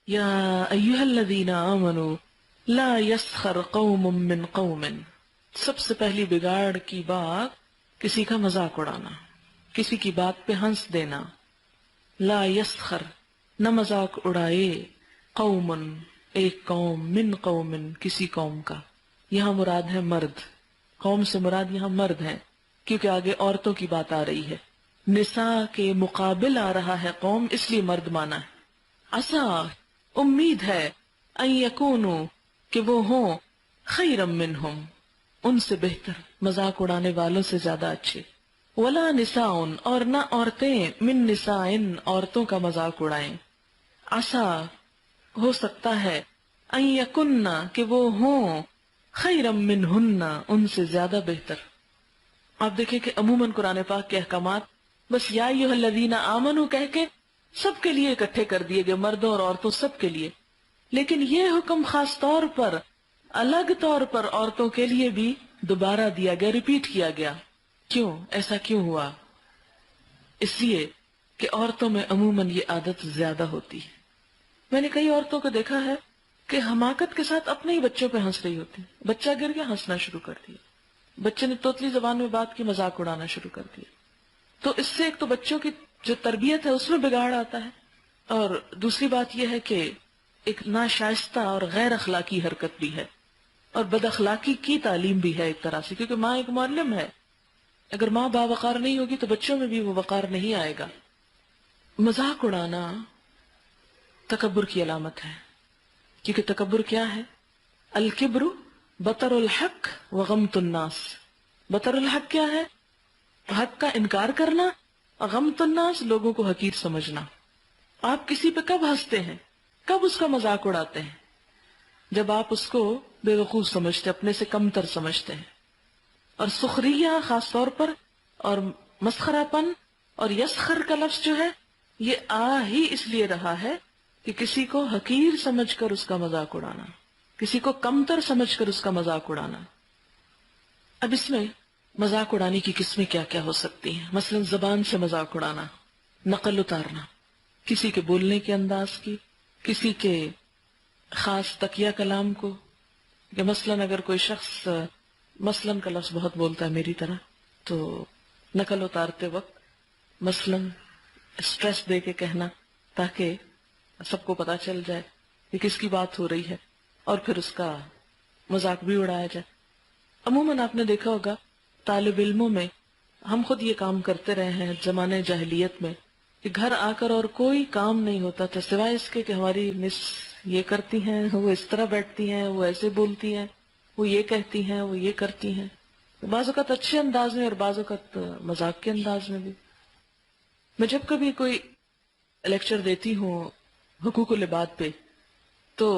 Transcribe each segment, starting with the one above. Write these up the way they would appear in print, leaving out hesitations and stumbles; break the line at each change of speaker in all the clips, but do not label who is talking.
یا ایھا الذین آمنوا لا یسخر قوم من قوم. سب سے پہلی بگاڑ کی بات کسی کا مذاق اڑانا، کسی کی بات پہ ہنس دینا. لا یسخر، نہ مذاق اڑائے، قوم، ایک قوم، من قوم، کسی قوم کا. یہاں مراد ہے مرد، قوم سے مراد یہاں مرد ہیں، کیونکہ آگے عورتوں کی بات آ رہی ہے. نساء کے مقابل آ رہا ہے قوم، اس لیے مرد مانا ہے. عسا، امید ہے، ان یکونوا، کہ وہ ہوں، خیرا منہم، ان سے بہتر، مذاق اڑانے والوں سے زیادہ اچھے. ولا نساء، اور نہ عورتیں، من نساء، عورتوں کا مذاق اڑائیں. عسا، ہو سکتا ہے، ان یکننا، کہ وہ ہوں، خیرا منہن، ان سے زیادہ بہتر. آپ دیکھیں کہ عموماً قرآن پاک کے احکامات بس یا ایھا الذین آمنوا کہہ کے سب کے لیے اکٹھے کر دیے گئے، مردوں اور عورتوں سب کے لیے. لیکن یہ حکم خاص طور پر، الگ طور پر عورتوں کے لیے بھی دوبارہ دیا گیا، ریپیٹ کیا گیا. کیوں؟ ایسا کیوں ہوا؟ اس لیے کہ عورتوں میں عموماً یہ عادت زیادہ ہوتی ہے. میں نے کئی عورتوں کو دیکھا ہے کہ حماقت کے ساتھ اپنے ہی بچوں پہ ہنس رہی ہوتی. بچہ گر گیا، ہنسنا شروع کر دیا. بچے نے توتلی زبان میں بات کی، مذاق اڑانا شروع کر دیا. تو اس سے ایک تو بچوں کی جو تربیت ہے اس میں بگاڑ آتا ہے، اور دوسری بات یہ ہے کہ ایک ناشائستہ اور غیر اخلاقی حرکت بھی ہے، اور بد اخلاقی کی تعلیم بھی ہے ایک طرح سے، کیونکہ ماں ایک معلم ہے. اگر ماں باوقار نہیں ہوگی تو بچوں میں بھی وہ وقار نہیں آئے گا. مذاق اڑانا تکبر کی علامت ہے، کیونکہ تکبر کیا ہے؟ الکبر بطر الحق وغمط الناس. بطر الحق کیا ہے؟ حق کا انکار کرنا، اور غمط الناس، لوگوں کو حقیر سمجھنا. آپ کسی پہ کب ہنستے ہیں، کب اس کا مذاق اڑاتے ہیں؟ جب آپ اس کو بے وقوف سمجھتے، اپنے سے کمتر سمجھتے ہیں. اور سخریہ خاص طور پر، اور مسخرہ پن اور یسخر کا لفظ جو ہے یہ آ ہی اس لیے رہا ہے کہ کسی کو حقیر سمجھ کر اس کا مذاق اڑانا، کسی کو کمتر سمجھ کر اس کا مذاق اڑانا. اب اس میں مذاق اڑانے کی قسمیں کیا کیا ہو سکتی ہیں؟ مثلا زبان سے مذاق اڑانا، نقل اتارنا، کسی کے بولنے کے انداز کی، کسی کے خاص تقیہ کلام کو. کہ مثلا اگر کوئی شخص مثلا کا لفظ بہت بولتا ہے میری طرح، تو نقل اتارتے وقت مثلا اسٹریس دے کے کہنا تاکہ سب کو پتا چل جائے کہ کس کی بات ہو رہی ہے، اور پھر اس کا مذاق بھی اڑایا جائے. عموماً آپ نے دیکھا ہوگا طالب علموں میں، ہم خود یہ کام کرتے رہے ہیں زمانے جاہلیت میں، کہ گھر آ کر اور کوئی کام نہیں ہوتا تھا سوائے اس کے کہ ہماری مس یہ کرتی ہیں، وہ اس طرح بیٹھتی ہیں، وہ ایسے بولتی ہیں، وہ یہ کہتی ہیں، وہ یہ کرتی ہیں. بعض اوقات اچھے انداز میں اور بعض اوقات مذاق کے انداز میں بھی. میں جب کبھی کوئی لیکچر دیتی ہوں حقوق العباد پہ، تو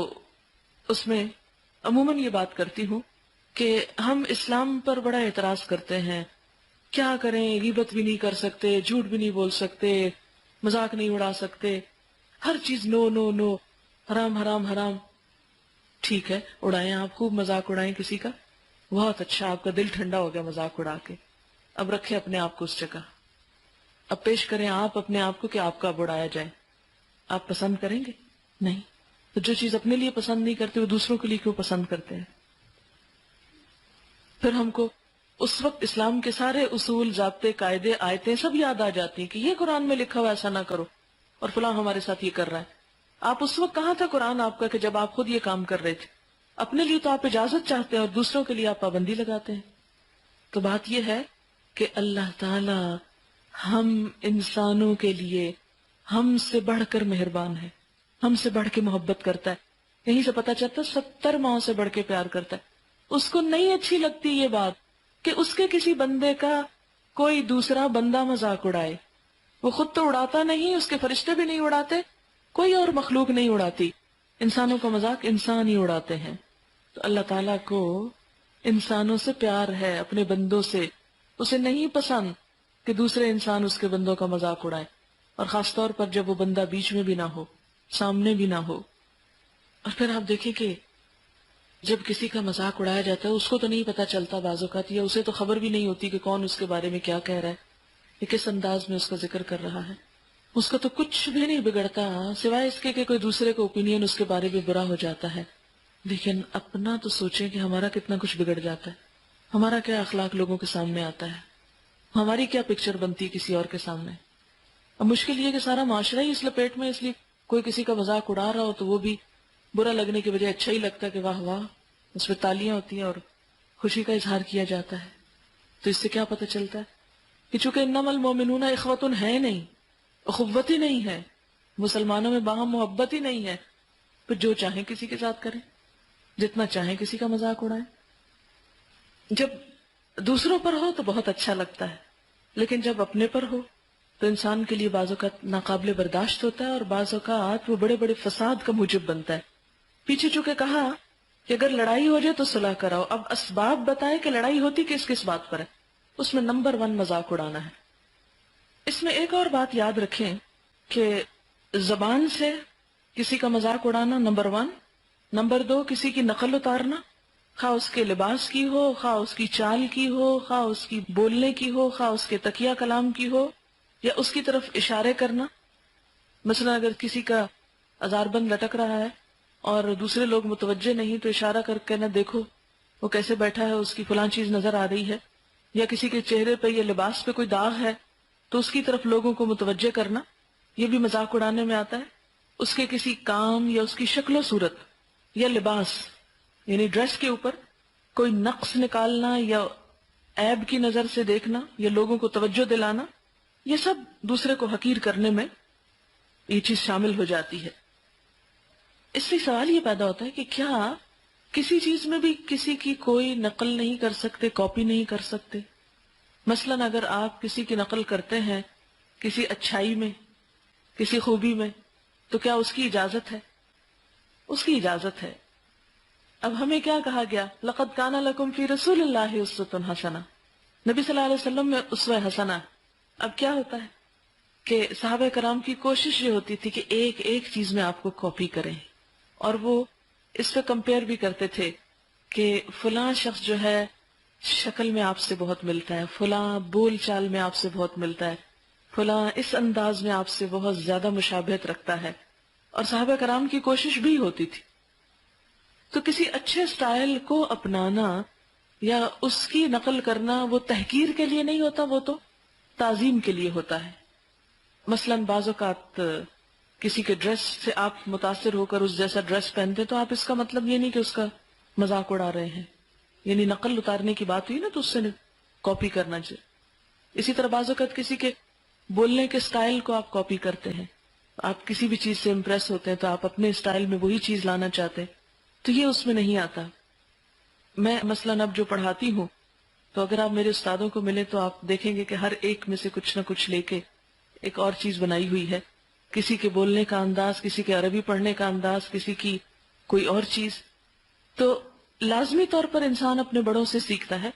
اس میں عموماً یہ بات کرتی ہوں کہ ہم اسلام پر بڑا اعتراض کرتے ہیں، کیا کریں، غیبت بھی نہیں کر سکتے، جھوٹ بھی نہیں بول سکتے، مذاق نہیں اڑا سکتے، ہر چیز نو نو نو، حرام حرام حرام. ٹھیک ہے، اڑائیں، آپ خوب مذاق اڑائیں کسی کا، بہت اچھا، آپ کا دل ٹھنڈا ہو گیا مذاق اڑا کے. اب رکھیں اپنے آپ کو اس جگہ، اب پیش کریں آپ اپنے آپ کو کہ آپ کا اب اڑایا جائے. آپ پسند کریں گے؟ نہیں. تو جو چیز اپنے لیے پسند نہیں کرتے وہ دوسروں کے لیے کیوں پسند کرتے ہیں؟ پھر ہم کو اس وقت اسلام کے سارے اصول، ضابطے، قاعدے، آیتیں سب یاد آ جاتی ہیں کہ یہ قرآن میں لکھا ہوا ایسا نہ کرو، اور فلاں ہمارے ساتھ یہ کر رہا ہے. آپ اس وقت کہاں تھا قرآن آپ کا کہ جب آپ خود یہ کام کر رہے تھے؟ اپنے لیے تو آپ اجازت چاہتے ہیں اور دوسروں کے لیے آپ پابندی لگاتے ہیں. تو بات یہ ہے کہ اللہ تعالی ہم انسانوں کے لیے ہم سے بڑھ کر مہربان ہے، ہم سے بڑھ کے محبت کرتا ہے. یہیں سے پتہ چلتا 70 ماؤں سے بڑھ کے پیار کرتا ہے. اس کو نہیں اچھی لگتی یہ بات کہ اس کے کسی بندے کا کوئی دوسرا بندہ مذاق اڑائے. وہ خود تو اڑاتا نہیں، اس کے فرشتے بھی نہیں اڑاتے، کوئی اور مخلوق نہیں اڑاتی. انسانوں کا مذاق انسان ہی اڑاتے ہیں. تو اللہ تعالیٰ کو انسانوں سے پیار ہے، اپنے بندوں سے. اسے نہیں پسند کہ دوسرے انسان اس کے بندوں کا مذاق اڑائے، اور خاص طور پر جب وہ بندہ بیچ میں بھی نہ ہو، سامنے بھی نہ ہو. اور پھر آپ دیکھیں کہ جب کسی کا مذاق اڑایا جاتا ہے اس کو تو نہیں پتا چلتا بعض اوقات، یا اسے تو خبر بھی نہیں ہوتی کہ کون اس کے بارے میں کیا کہہ رہا ہے، یا کس انداز میں اس کا ذکر کر رہا ہے. اس کا تو کچھ بھی نہیں بگڑتا سوائے اس کے کہ کوئی دوسرے کا اوپینین اس کے بارے میں برا ہو جاتا ہے. لیکن اپنا تو سوچیں کہ ہمارا کتنا کچھ بگڑ جاتا ہے، ہمارا کیا اخلاق لوگوں کے سامنے آتا ہے، ہماری کیا پکچر بنتی ہے کسی اور کے سامنے. اب مشکل یہ کہ سارا معاشرہ ہی اس لپیٹ میں، اس لیے کوئی کسی کا مذاق اڑا رہا ہو تو وہ بھی برا لگنے کے بجائے اچھا ہی لگتا ہے کہ واہ واہ، اس پہ تالیاں ہوتی ہیں اور خوشی کا اظہار کیا جاتا ہے. تو اس سے کیا پتہ چلتا ہے کہ چونکہ انما المومنون اخوۃ ہے نہیں، اخوت ہی نہیں ہے، مسلمانوں میں باہم محبت ہی نہیں ہے، تو جو چاہیں کسی کے ساتھ کریں، جتنا چاہیں کسی کا مذاق اڑائیں. جب دوسروں پر ہو تو بہت اچھا لگتا ہے، لیکن جب اپنے پر ہو تو انسان کے لیے بعض اوقات ناقابل برداشت ہوتا ہے اور بعض اوقات وہ بڑے بڑے فساد کا موجب بنتا ہے. پیچھے چونکہ کہا کہ اگر لڑائی ہو جائے تو صلح کراؤ، اب اسباب بتائے کہ لڑائی ہوتی کس کس بات پر ہے. اس میں نمبر 1 مذاق اڑانا ہے. اس میں ایک اور بات یاد رکھیں کہ زبان سے کسی کا مذاق اڑانا نمبر 1، نمبر 2 کسی کی نقل اتارنا، خواہ اس کے لباس کی ہو، خواہ اس کی چال کی ہو، خواہ اس کی بولنے کی ہو، خواہ اس کے تکیہ کلام کی ہو، یا اس کی طرف اشارے کرنا. مثلا اگر کسی کا ازار بند لٹک رہا ہے اور دوسرے لوگ متوجہ نہیں تو اشارہ کر کے نہ دیکھو وہ کیسے بیٹھا ہے، اس کی فلاں چیز نظر آ رہی ہے. یا کسی کے چہرے پہ یا لباس پہ کوئی داغ ہے تو اس کی طرف لوگوں کو متوجہ کرنا، یہ بھی مذاق اڑانے میں آتا ہے. اس کے کسی کام یا اس کی شکل و صورت یا لباس یعنی ڈریس کے اوپر کوئی نقص نکالنا یا عیب کی نظر سے دیکھنا یا لوگوں کو توجہ دلانا، یہ سب دوسرے کو حقیر کرنے میں یہ چیز شامل ہو جاتی ہے. اس سے سوال یہ پیدا ہوتا ہے کہ کیا کسی چیز میں بھی کسی کی کوئی نقل نہیں کر سکتے، کاپی نہیں کر سکتے؟ مثلا اگر آپ کسی کی نقل کرتے ہیں کسی اچھائی میں، کسی خوبی میں، تو کیا اس کی اجازت ہے؟ اس کی اجازت ہے. اب ہمیں کیا کہا گیا؟ لقد کان لکم فی رسول اللہ اسوۃ حسنہ، نبی صلی اللہ علیہ وسلم میں اسوہ حسنہ. اب کیا ہوتا ہے کہ صحابہ کرام کی کوشش یہ ہوتی تھی کہ ایک ایک چیز میں آپ کو کاپی کریں، اور وہ اس پہ کمپیئر بھی کرتے تھے کہ فلاں شخص جو ہے شکل میں آپ سے بہت ملتا ہے، فلاں بول چال میں آپ سے بہت ملتا ہے، فلاں اس انداز میں آپ سے بہت زیادہ مشابہت رکھتا ہے. اور صحابہ کرام کی کوشش بھی ہوتی تھی. تو کسی اچھے سٹائل کو اپنانا یا اس کی نقل کرنا وہ تحقیر کے لیے نہیں ہوتا، وہ تو تعظیم کے لیے ہوتا ہے. مثلا بعض اوقات کسی کے ڈریس سے آپ متاثر ہو کر اس جیسا ڈریس پہنتے تو آپ اس کا مطلب یہ نہیں کہ اس کا مذاق اڑا رہے ہیں، یعنی نقل اتارنے کی بات ہوئی نا تو اس سے کاپی کرنا چاہیے. اسی طرح بعض اوقات کسی کے بولنے کے سٹائل کو آپ کاپی کرتے ہیں، آپ کسی بھی چیز سے امپریس ہوتے ہیں تو آپ اپنے سٹائل میں وہی چیز لانا چاہتے ہیں، تو یہ اس میں نہیں آتا. میں مثلا اب جو پڑھاتی ہوں تو اگر آپ میرے استادوں کو ملے تو آپ دیکھیں گے کہ ہر ایک میں سے کچھ نہ کچھ لے کے ایک اور چیز بنائی ہوئی ہے. کسی کے بولنے کا انداز، کسی کے عربی پڑھنے کا انداز، کسی کی کوئی اور چیز. تو لازمی طور پر انسان اپنے بڑوں سے سیکھتا ہے.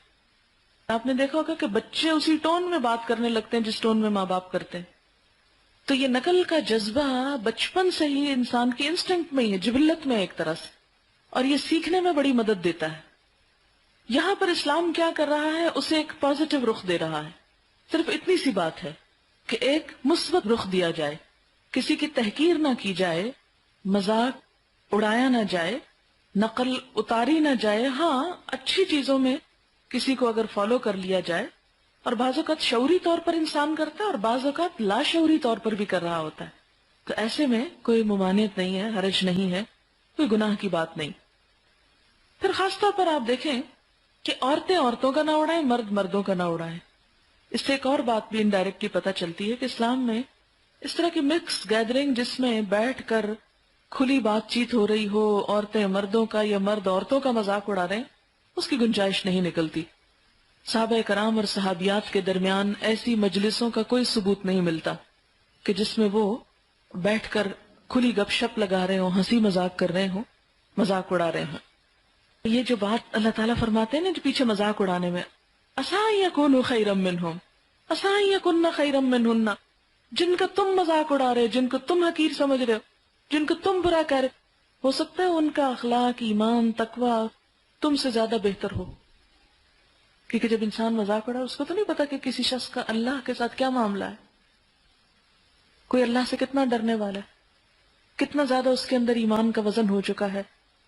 آپ نے دیکھا ہوگا کہ بچے اسی ٹون میں بات کرنے لگتے ہیں جس ٹون میں ماں باپ کرتے ہیں. تو یہ نقل کا جذبہ بچپن سے ہی انسان کے انسٹنکٹ میں ہی ہے، جبلت میں ایک طرح سے، اور یہ سیکھنے میں بڑی مدد دیتا ہے. یہاں پر اسلام کیا کر رہا ہے؟ اسے ایک پازیٹو رخ دے رہا ہے. صرف اتنی سی بات ہے کہ ایک مثبت رخ دیا جائے، کسی کی تحقیر نہ کی جائے، مذاق اڑایا نہ جائے، نقل اتاری نہ جائے. ہاں اچھی چیزوں میں کسی کو اگر فالو کر لیا جائے، اور بعض اوقات شعوری طور پر انسان کرتا ہے اور بعض اوقات لاشعوری طور پر بھی کر رہا ہوتا ہے، تو ایسے میں کوئی ممانعت نہیں ہے، حرج نہیں ہے، کوئی گناہ کی بات نہیں. پھر خاص طور پر آپ دیکھیں کہ عورتیں عورتوں کا نہ اڑائیں، مرد مردوں کا نہ اڑائیں. اس سے ایک اور بات بھی انڈائریکٹلی پتہ چلتی ہے کہ اسلام میں اس طرح کی مکس گیدرنگ جس میں بیٹھ کر کھلی بات چیت ہو رہی ہو، عورتیں مردوں کا یا مرد عورتوں کا مذاق اڑا رہے ہیں، اس کی گنجائش نہیں نکلتی. صحابہ کرام اور صحابیات کے درمیان ایسی مجلسوں کا کوئی ثبوت نہیں ملتا کہ جس میں وہ بیٹھ کر کھلی گپ شپ لگا رہے ہوں، ہنسی مذاق کر رہے ہوں، مذاق اڑا رہے ہوں. یہ جو بات اللہ تعالیٰ فرماتے ہیں نا جو پیچھے مذاق اڑانے میں، عَسَىٰ يَكُونُوا خَيْرًا مِّنْهُمْ عَسَىٰ يَكُنَّ خَيْرًا مِّنْهُنَّ. جن کا تم مذاق اڑا رہے، جن کو تم حقیر سمجھ رہے ہو، جن کو تم برا کہہ رہے، ہو سکتا ہے ان کا اخلاق، ایمان، تقوی تم سے زیادہ بہتر ہو. کیونکہ جب انسان مذاق اڑا اس کو تو نہیں پتا کہ کسی شخص کا اللہ کے ساتھ کیا معاملہ ہے. کوئی اللہ سے کتنا ڈرنے والا ہے، کتنا زیادہ اس کے اندر ایمان کا وزن ہو چکا ہے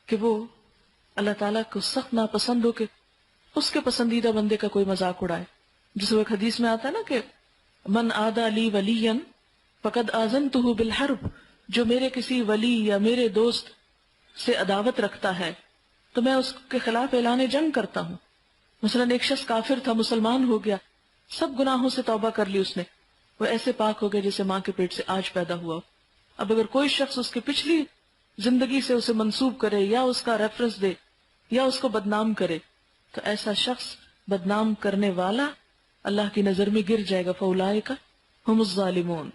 کہ وہ اللہ تعالیٰ کو سخت ناپسند ہو کہ اس کے پسندیدہ بندے کا کوئی مذاق اڑائے. جس وہ ایک حدیث میں آتا ہے نا کہ من عادی لی ولیا فقد آذنتہ بالحرب، جو میرے کسی ولی یا میرے دوست سے عداوت رکھتا ہے تو میں اس کے خلاف اعلان جنگ کرتا ہوں. مثلا ایک شخص کافر تھا، مسلمان ہو گیا، سب گناہوں سے توبہ کر لی اس نے، وہ ایسے پاک ہو گیا جیسے ماں کے پیٹ سے آج پیدا ہوا. اب اگر کوئی شخص اس کی پچھلی زندگی سے اسے منسوب کرے یا اس کا ریفرنس دے یا اس کو بدنام کرے تو ایسا شخص بدنام کرنے والا اللہ کی نظر میں گر جائے گا. فاولئک ھم الظالمون.